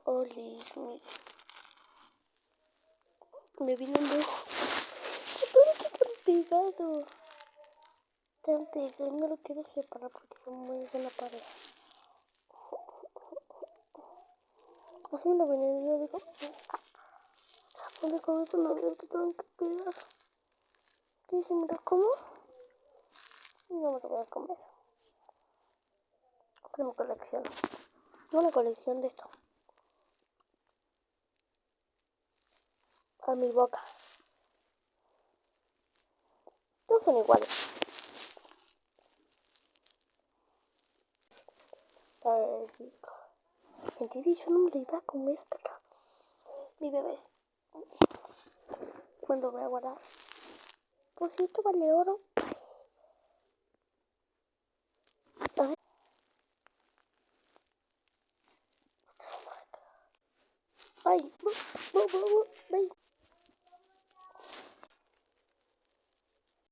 Oli, me vino un dedo. Pero que tan pegado. Tan pegado, no lo quiero separar porque son muy de la pared. Así me lo venía y yo digo, con esto me veo que tengo que pegar. Y dice, mira, ¿cómo? Y no me lo voy a comer. Pero me colecciono. Una colección de esto. A mi boca. Todos son iguales. Ay, rico. Mentira, yo no me lo iba a comer hasta acá. Mi bebé. Cuando voy a guardar. Por si esto vale oro. A ver. Ay, ay.